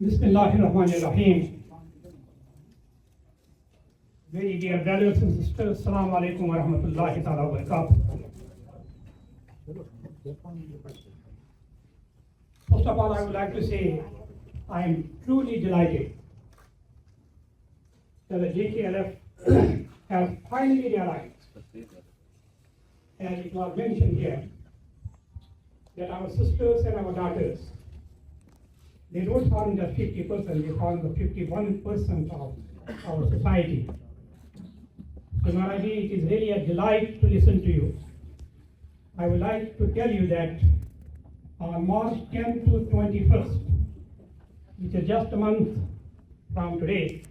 Bismillahirrahmanirrahim. Very dear brothers and sisters, Assalamu alaikum wa rahmatullahi ta'ala wa barakatuh. First of all, I would like to say I am truly delighted that the JKLF has finally realized, as it was mentioned here, that our sisters and our daughters, they don't fall in the 50%, they fall in the 51% of our society. So Maharaji, it is really a delight to listen to you. I would like to tell you that on March 10th to 21st, which is just a month from today,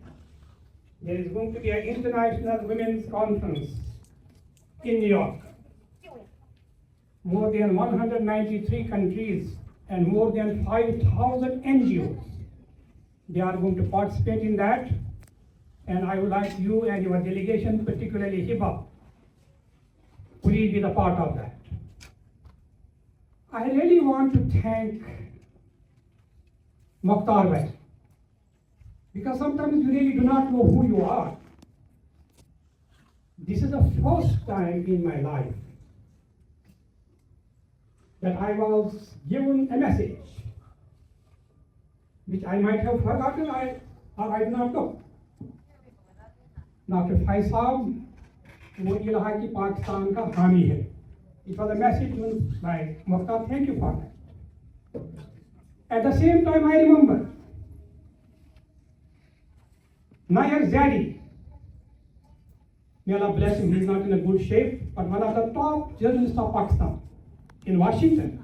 there is going to be an International Women's Conference in New York. More than 193 countries and more than 5,000 NGOs. They are going to participate in that, and I would like you and your delegation, particularly Hiba, please be the part of that. I really want to thank Mukhtar Bhai, because sometimes you really do not know who you are. This is the first time in my life that I was given a message which I might have forgotten or I do not know. Dr. Faiz Saab, वो इलाहा की पाकिस्तान का हामी है. It was a message given by Mukhtar. Thank you for that. At the same time, I remember Nair Zadi, may Allah bless him, he is not in a good shape, but one of the top journalists of Pakistan in Washington.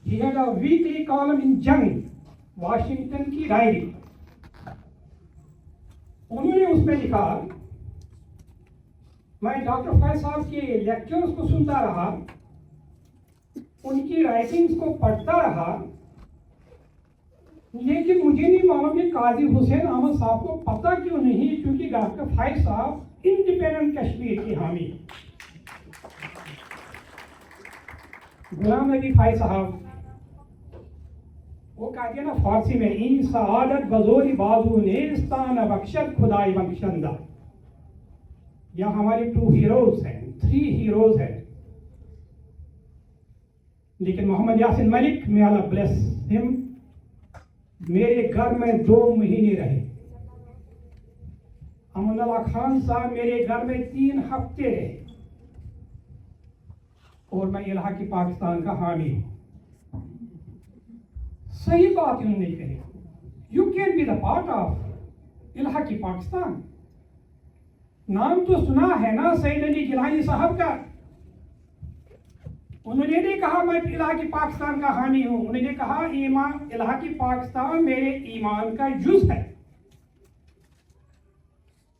He had a weekly column in Jung, Washington की diary. उन्होंने उसमें लिखा, मैं doctor Faiz साहब के lectures को सुनता रहा, उनकी राइटिंग्स को पढ़ता रहा, लेकिन मुझे नहीं मालूम कि काजी हुसैन अहमद साहब को पता क्यों नहीं, क्योंकि डॉक्टर फैज साहब इंडिपेंडेंट कश्मीर के हामी. गुलाम नबी फैज साहब वो कहते हैं ना फारसी में, इन सआदत बजोरी बाजू नेस्तान बख्शत खुदाई बख्शंदा. यहाँ हमारे 2 हीरोज हैं, 3 हीरोज हैं, लेकिन मोहम्मद यासिन मलिक, मे अल्लाह ब्लेस हिम, मेरे घर में 2 महीने रहे. अमनुल्लाह खान साहब मेरे घर में 3 हफ्ते रहे, और मैं इलाहा की पाकिस्तान का हामी हूं. सही बात इन्होंने कही. You can be the part of इलाहा की पाकिस्तान. नाम तो सुना है ना सईद अली गिलानी साहब का. उन्होंने नहीं कहा मैं इलाहा की पाकिस्तान का हामी हूं, उन्होंने कहा ईमान इलाहा की पाकिस्तान मेरे ईमान का जुज है.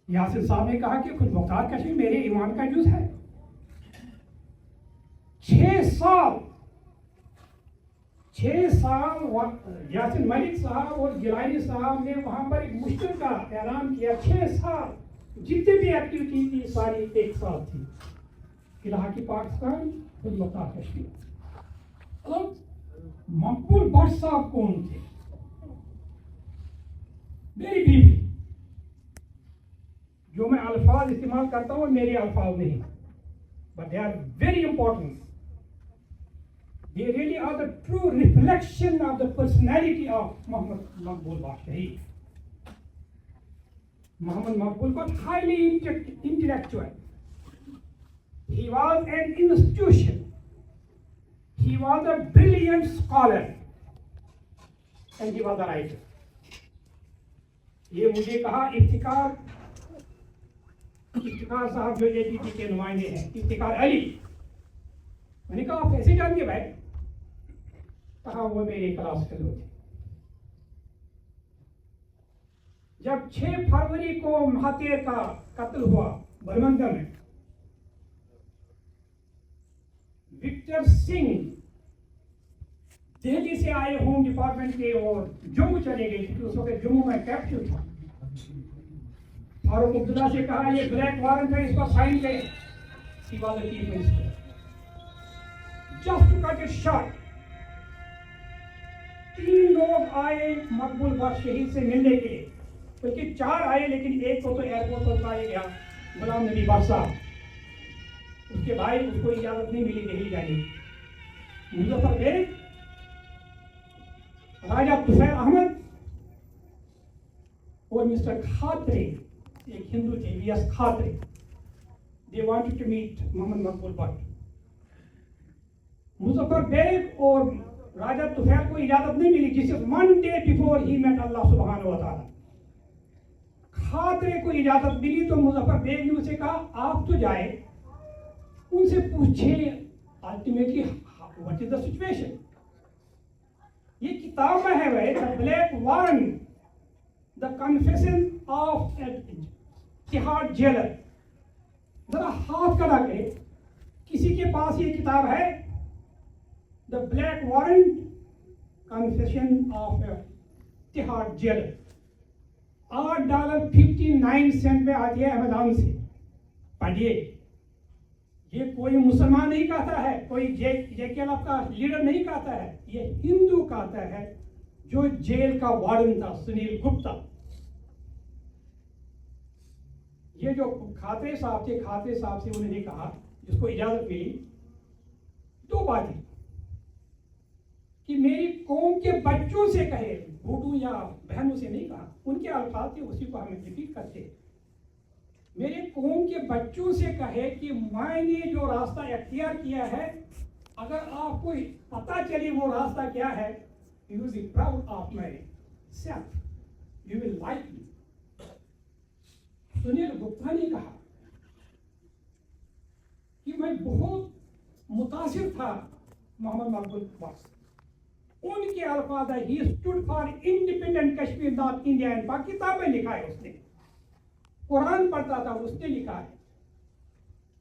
यासिर साहब ने कहा कि खुद मुख्तार कश्मीर मेरे ईमान का जुज है. 6 साल यासिन मलिक साहब और गिलानी साहब ने वहां पर एक मुश्तरका ऐलान किया. 6 साल जितनी भी एक्टिविटी थी सारी 1 साल थी. इलाहा की पाकिस्तान, खुद मुख्तार कश्मीर. अब मकबूल भट्ट साहब कौन थे? मेरी बीवी. जो मैं अल्फाज इस्तेमाल करता हूँ मेरे अल्फाज नहीं, but they are very important. They really are the true reflection of the personality of Muhammad Maqbool Bashtahi. Muhammad Maqbool was highly intellectual. He was an institution. He was a brilliant scholar, and he was a writer. ये मुझे कहा इफ्तिकार साहब जो APP के नुमाइंदे हैं, इफ्तिकार अली. मैंने कहा आप कैसे जानते भाई? कहा वो मेरे क्लास फेलो थे. जब 6 फरवरी को महातिर का कत्ल हुआ बरमंगा में, विक्टर सिंह दिल्ली से आए होम डिपार्टमेंट के और जम्मू चले गए, क्योंकि उस वक्त जम्मू में कैप्चर था. फारूक अब्दुल्ला से कहा ये ब्लैक वारंट है, इसको साइन करें. He was the chief minister. Just to cut it short, 3 लोग आए मकबूल बख्श शहीद से मिलने के लिए, बल्कि 4 आए, लेकिन एक को तो एयरपोर्ट पर उतारा गया, गुलाम नबी बादशाह। उसके भाई, उसको इजाजत नहीं मिली दिल्ली जाने की। मुजफ्फर बेग, राजा तुफैल अहमद और मिस्टर खात्रे, एक हिंदू थे, V S Khatre, they wanted to meet Mohammad Maqbool Bakhsh. Muzaffar bag और राजा तुफैल को इजाजत नहीं मिली, जिससे 1 डे बिफोर ही मेट अल्लाह सुब्हानहू व तआला। खातरे को इजाजत मिली तो मुजफ्फर बेग ने उसे कहा, आप तो जाए, उनसे पूछे ultimately what is the situation. ये किताब में है भाई, the black warrant, the confession of Tihar jailer. जरा हाथ खड़ा करे, किसी के पास ये किताब है, the black warrant, confession of Tihar jailer. $8.59 में आती है अमेज़न से, पढ़िए। ये कोई मुसलमान नहीं कहता है, कोई जेकेएलएफ का लीडर नहीं कहता है, ये हिंदू कहता है, जो जेल का वार्डन था, सुनील गुप्ता। ये जो खातरे साहब थे, खातरे साहब से उन्होंने कहा, जिसको इजाजत मिली, 2 बातें कि मेरी कौम के बच्चों से कहे, बूढ़ों या बहनों से नहीं कहा, उनके अल्फाज थे, उसी को हमें रिपीट करते। मेरे कौम के बच्चों से कहे कि मैंने जो रास्ता इख्तियार किया है, अगर आपको पता चले वो रास्ता क्या है, you will be proud of my self, you will like me. Sunil Gupta ने कहा कि मैं बहुत मुतासिर था मोहम्मद मकबूल बख्श। उनके अल्फाज है, he stood for independent Kashmir, not India and पाक। किताबें लिखा है उसने, कुरान पढ़ता था, उसने लिखा है।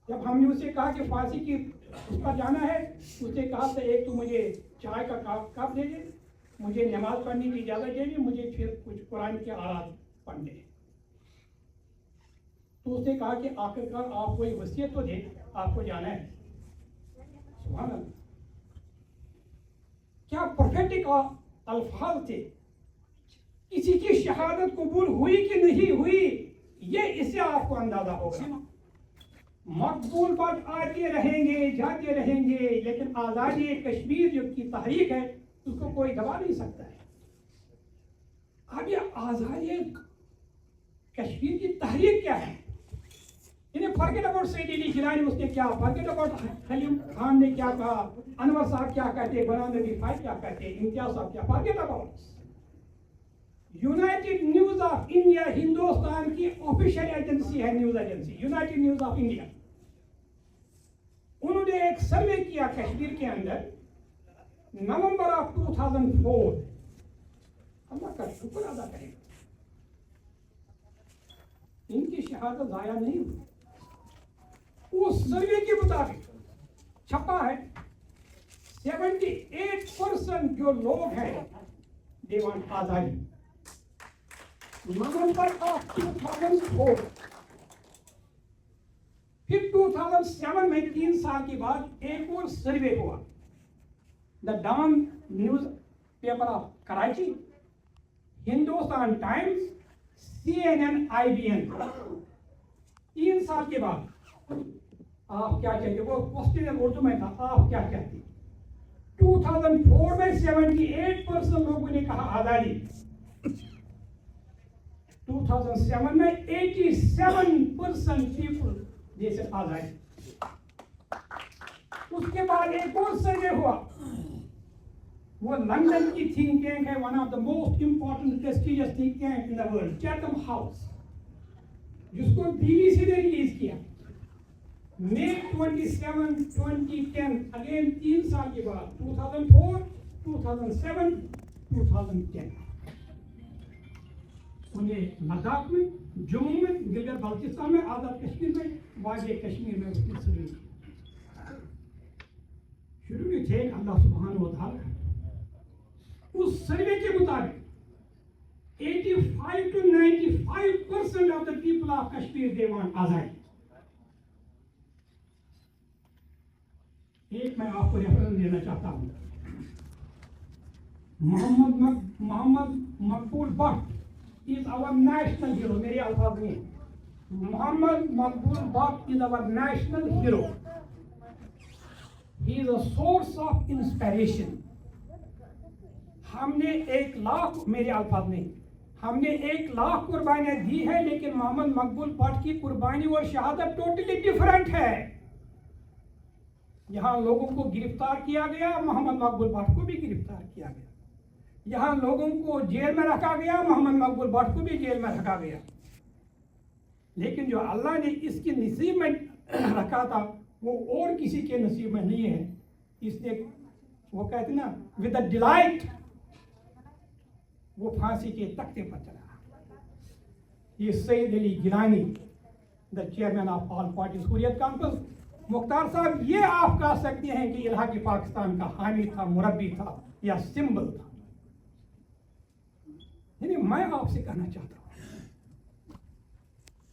जब हमने उसे कहा कि फांसी की उस पर जाना है, उसने कहा था, एक तो मुझे चाय का कप दे दे, मुझे नमाज पढ़ने की इजाजत दे दे, मुझे फिर कुछ कुरान के आयात पढ़ने। तो उसने कहा कि आखिरकार आप कोई वसीयत तो दे, आपको जाना है। सुभान अल्लाह, क्या प्रोफेटिक अल्फाज थे। किसी की शहादत कबूल हुई कि नहीं हुई, ये इससे आपको अंदाजा होगा। मकबूल बख्श आते रहेंगे, जाते रहेंगे, लेकिन आज़ादी कश्मीर जो की तहरीक है, उसको कोई दबा नहीं सकता है। अब ये आज़ादी कश्मीर की तहरीक क्या है? इन्हें फॉरगेट अबाउट सैयद अली जिलानी, उसने क्या, फॉरगेट अबाउट खलीम खान ने क्या कहा, अनवर साहब क्या कहते, गुलाम नबी भाई क्या कहते, इम्तियाज साहब क्या, forget about. United news of India Hindustan की ऑफिशियल एजेंसी है, news agency United news of India. उन्होंने एक सर्वे किया कश्मीर के अंदर, नवंबर ऑफ 2004। अल्लाह का शुक्र अदा करें, इनकी शहादत जाया नहीं हुई। उस सर्वे के मुताबिक छपा है, 78% जो लोग हैं दे वांट आजादी। नवंबर ऑफ 2004, फिर 2007 में 3 साल के बाद एक और सर्वे हुआ, the Dawn newspaper of Karachi, Hindustan Times, CNN, IBN। 3 साल के बाद आप क्या कहते, वो क्वेश्चन उर्दू में था, आप क्या कहते। 2004 में 78% लोगों ने कहा आजादी, 2007 में 87% पीपल जैसे आजादी। उसके बाद एक और सर्वे हुआ, वो लंदन की थिंक टैंक है, one of the most important prestigious think tank in the world, Chatham house, जिसको BBC ने रिलीज किया May 27, 2010। अगेन 3 साल के बाद, 2004, 2007, 2010। उन्हें लद्दाख में, जम्मू में, गिलगित बाल्टिस्तान में, आजाद कश्मीर में, वादी कश्मीर में उसकी सर्वे शुरू में थे। अल्लाह सुब्हानहू व तआला उस सर्वे के मुताबिक 85 to 95% of the people of Kashmir they want आजादी। एक मैं आपको रेफरेंस देना चाहता हूं, Muhammad Maqbul Bhatt is our national hero. मेरे अल्फाज में Muhammad Maqbul Bhatt is our national hero. He is a source of inspiration. हमने 1 लाख, मेरे अल्फाज में हमने 1 लाख कुर्बानियां दी है, लेकिन मोहम्मद मकबूल भट्ट की कुर्बानी और शहादत टोटली डिफरेंट है। यहाँ लोगों को गिरफ्तार किया गया, मोहम्मद मकबूल भट्ट को भी गिरफ्तार किया गया। यहाँ लोगों को जेल में रखा गया, मोहम्मद मकबूल भट्ट को भी जेल में रखा गया। लेकिन जो अल्लाह ने इसके नसीब में रखा था वो और किसी के नसीब में नहीं है। इसने, वो कहते ना, विद द डिलाइट वो फांसी के तख्ते पर चला। ये Syed Ali Geelani, the chairman of all parties Hurriyat Conference. Mukhtar sahab, ये आप कह सकते हैं कि इलाके पाकिस्तान का हामी था, मुरब्बी था या सिंबल था। यानी मैं आपसे कहना चाहता हूं,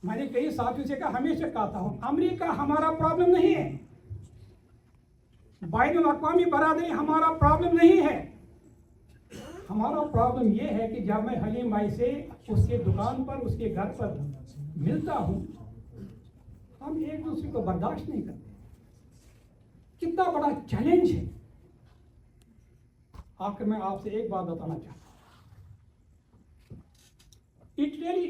मैंने कई साथियों से कहा, हमेशा कहता हूं, अमेरिका हमारा प्रॉब्लम नहीं है, बैनुल अक़वामी बरादरी हमारा प्रॉब्लम नहीं है। हमारा प्रॉब्लम यह है कि जब मैं हलीम भाई से उसके दुकान पर, उसके घर पर मिलता हूं, हम एक दूसरे को बर्दाश्त नहीं करते। कितना बड़ा चैलेंज है। आखिर मैं आपसे एक बात बताना चाहता हूं, it really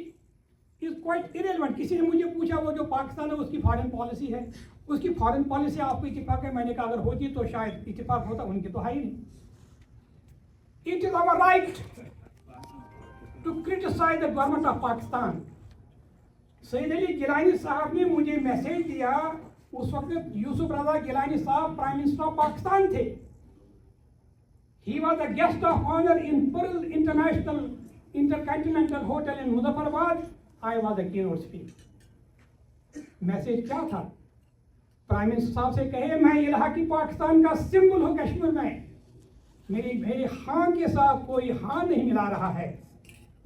is quite irrelevant. किसी ने मुझे पूछा वो जो पाकिस्तान है उसकी फॉरेन पॉलिसी है, उसकी फॉरेन पॉलिसी आपको इत्तेफाक है? मैंने कहा अगर होती तो शायद इत्तेफाक होता, उनकी तो है ही नहीं। It is our right to criticize the government of Pakistan. Syed Ali Gilani साहब ने मुझे मैसेज दिया, उस वक्त यूसुफ रजा गिलानी साहब प्राइम मिनिस्टर ऑफ पाकिस्तान थे। He was a guest of honor in Pearl International Intercontinental Hotel in Muzaffarabad. I was a keynote speaker. Message क्या था? प्राइम मिनिस्टर साहब से कहे, मैं इलाकी पाकिस्तान का सिंबल हूँ कश्मीर में, मेरे हाँ के साथ कोई हाँ नहीं मिला रहा है।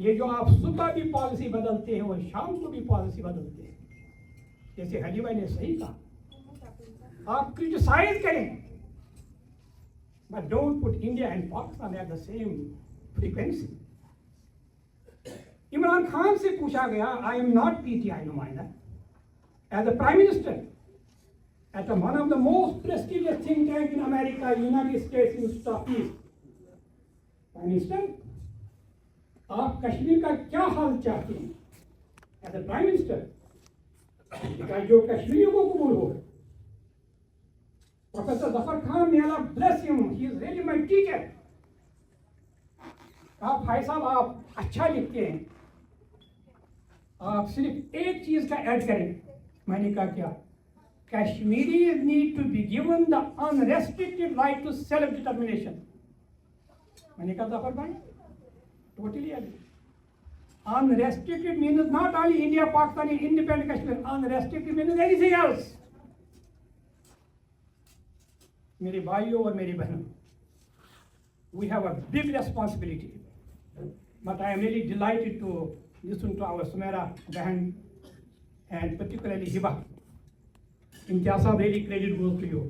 ये जो आप सुबह भी पॉलिसी बदलते हैं और शाम को भी पॉलिसी बदलते हैं, जैसे हली भाई ने सही कहा, आप क्रिटिसाइज करें, but don't put India and Pakistan at the same frequency. Imran Khan से पूछा गया, आई एम नॉट पीटीआई नुमाइंदा, as a prime minister at one of the most prestigious think tank in America, United States Institute of Peace. Prime Minister, आप कश्मीर का क्या हाल चाहते हैं? As a Prime Minister, जो कश्मीरियों को कबूल हो। Professor Zafar Khan, may Allah bless him, he is really my teacher. आप भाई साहब, आप अच्छा लिखते हैं, आप सिर्फ एक चीज का ऐड करें। मैंने कहा क्या? Kashmiris need to be given the unrestricted right to self-determination. मैंने कहा जफर भाई, totally agree. Unrestricted means not only India, Pakistan, independent Kashmir. Unrestricted means anything else. मेरे भाइयों और मेरी बहनों, we have a big responsibility. But I am really delighted to listen to our Sumaira Bahan and particularly Hiba. Imtiaz Sahab, really credit goes to you.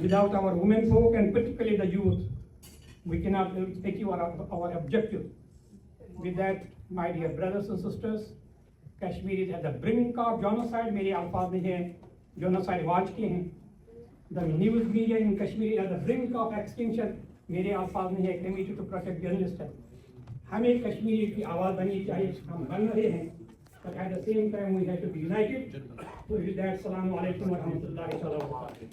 Without our women folk and particularly the youth, we cannot achieve our objective. With that, my dear brothers and sisters, Kashmir is at the brink of genocide. मेरे अल्फाज नहीं हैं, genocide watch के हैं. The news media in Kashmir is at the brink of extinction. मेरे अल्फाज नहीं है, committee to protect journalists है. हमें कश्मीर की आवाज़ बननी चाहिए, हम बन रहे हैं. But at the same time, we have to be united. So with that, Assalamu alaikum wa rahmatullahi wa barakatuh.